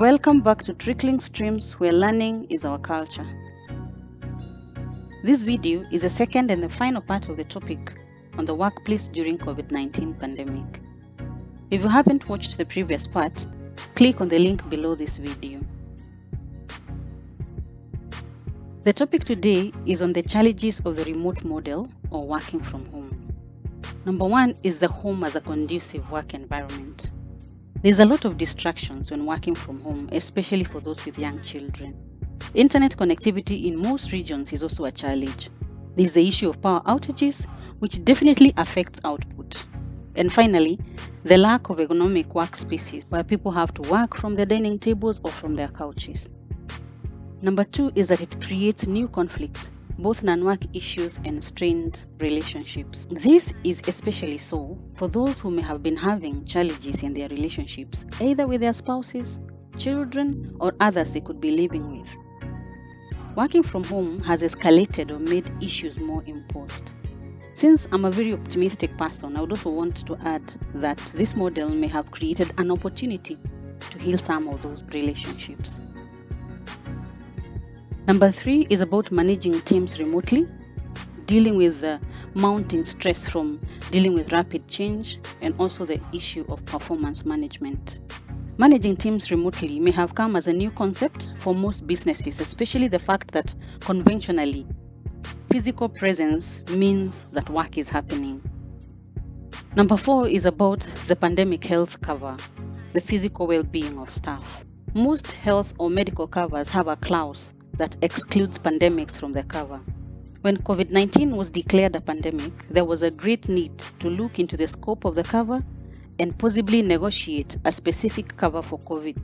Welcome back to Trickling Streams, where learning is our culture. This video is the second and the final part of the topic on the workplace during COVID-19 pandemic. If you haven't watched the previous part, click on the link below this video. The topic today is on the challenges of the remote model or working from home. Number one is the home as a conducive work environment. There's a lot of distractions when working from home, especially for those with young children. Internet connectivity in most regions is also a challenge. There's the issue of power outages, which definitely affects output. And finally, the lack of ergonomic workspaces where people have to work from their dining tables or from their couches. Number two is that it creates new conflicts, both non-work issues and strained relationships. This is especially so for those who may have been having challenges in their relationships, either with their spouses, children, or others they could be living with. Working from home has escalated or made issues more imposed. Since I'm a very optimistic person, I would also want to add that this model may have created an opportunity to heal some of those relationships. Number three is about managing teams remotely, dealing with the mounting stress from dealing with rapid change, and also the issue of performance management. Managing teams remotely may have come as a new concept for most businesses, especially the fact that conventionally, physical presence means that work is happening. Number four is about the pandemic health cover, the physical well-being of staff. Most health or medical covers have a clause that excludes pandemics from the cover. When COVID-19 was declared a pandemic, there was a great need to look into the scope of the cover and possibly negotiate a specific cover for COVID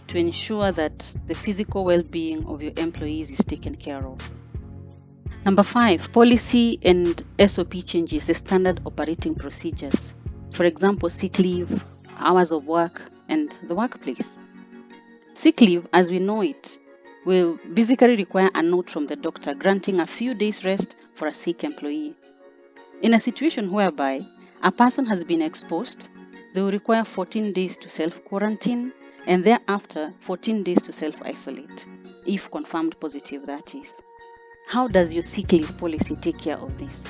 to ensure that the physical well-being of your employees is taken care of. Number five, policy and SOP changes, the standard operating procedures. For example, sick leave, hours of work, and the workplace. Sick leave, as we know it, will basically require a note from the doctor granting a few days rest for a sick employee. In a situation whereby a person has been exposed, they will require 14 days to self-quarantine and thereafter 14 days to self-isolate, if confirmed positive, that is. How does your sick leave policy take care of this?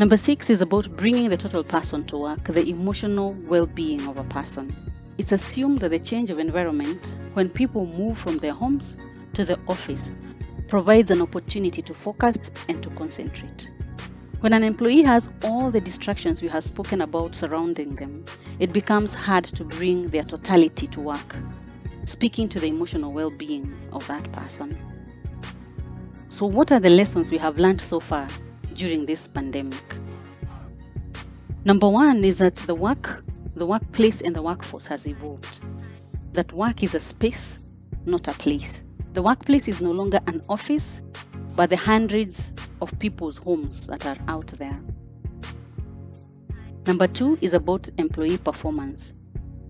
Number six is about bringing the total person to work, the emotional well-being of a person. It's assumed that the change of environment, when people move from their homes to the office, provides an opportunity to focus and to concentrate. When an employee has all the distractions we have spoken about surrounding them, it becomes hard to bring their totality to work, speaking to the emotional well-being of that person. So what are the lessons we have learned so far during this pandemic? Number one is that the workplace and the workforce has evolved. That work is a space, not a place. The workplace is no longer an office, but the hundreds of people's homes that are out there. Number two is about employee performance.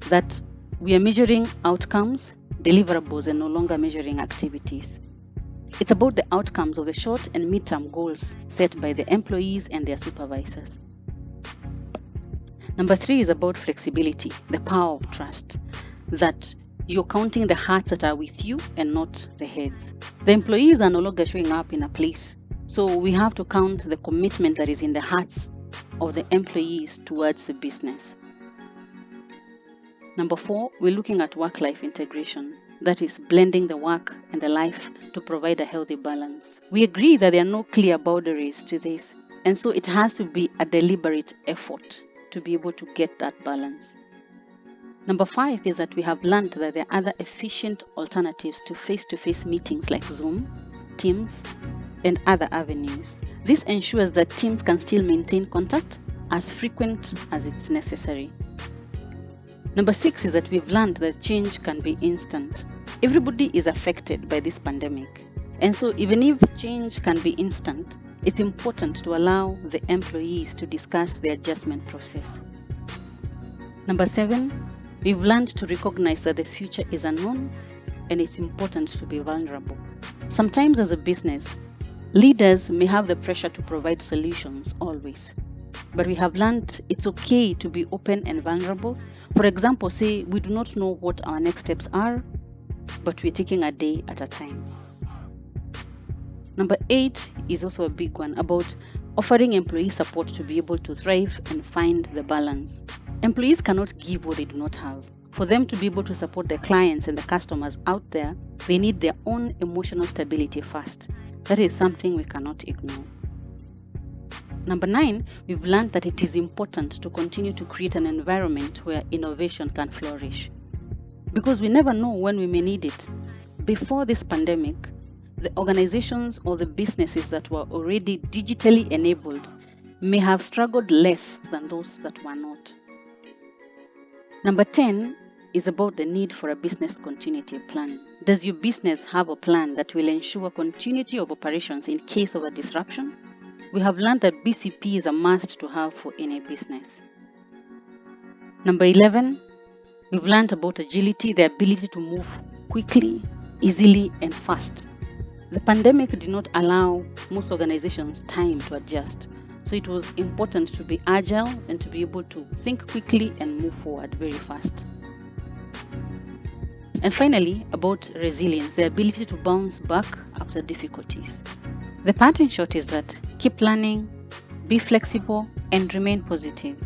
That we are measuring outcomes, deliverables, and no longer measuring activities. It's about the outcomes of the short and mid-term goals set by the employees and their supervisors. Number three is about flexibility, the power of trust, that you're counting the hearts that are with you and not the heads. The employees are no longer showing up in a place, so we have to count the commitment that is in the hearts of the employees towards the business. Number four, we're looking at work-life integration, that is blending the work and the life to provide a healthy balance. We agree that there are no clear boundaries to this, and so it has to be a deliberate effort to be able to get that balance. Number five is that we have learned that there are other efficient alternatives to face-to-face meetings like Zoom, Teams, and other avenues. This ensures that teams can still maintain contact as frequent as it's necessary. Number six is that we've learned that change can be instant. Everybody is affected by this pandemic, and so even if change can be instant, it's important to allow the employees to discuss the adjustment process. Number seven, we've learned to recognize that the future is unknown and it's important to be vulnerable. Sometimes as a business, leaders may have the pressure to provide solutions always, but we have learned it's okay to be open and vulnerable For example, say we do not know what our next steps are, but we're taking a day at a time. Number 8 is also a big one about offering employee support to be able to thrive and find the balance. Employees cannot give what they do not have. For them to be able to support their clients and the customers out there, they need their own emotional stability first. That is something we cannot ignore. Number 9, we've learned that it is important to continue to create an environment where innovation can flourish. Because we never know when we may need it. Before this pandemic, the organizations or the businesses that were already digitally enabled may have struggled less than those that were not. Number 10 is about the need for a business continuity plan. Does your business have a plan that will ensure continuity of operations in case of a disruption? We have learned that BCP is a must to have for any business. Number 11, we've learned about agility, the ability to move quickly, easily, and fast. The pandemic did not allow most organizations time to adjust, so it was important to be agile and to be able to think quickly and move forward very fast. And finally, about resilience, the ability to bounce back after difficulties. The part in short is that keep learning, be flexible, and remain positive.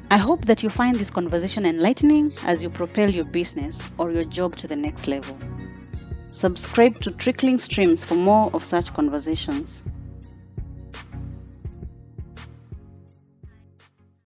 I hope that you find this conversation enlightening as you propel your business or your job to the next level. Subscribe to Trickling Streams for more of such conversations.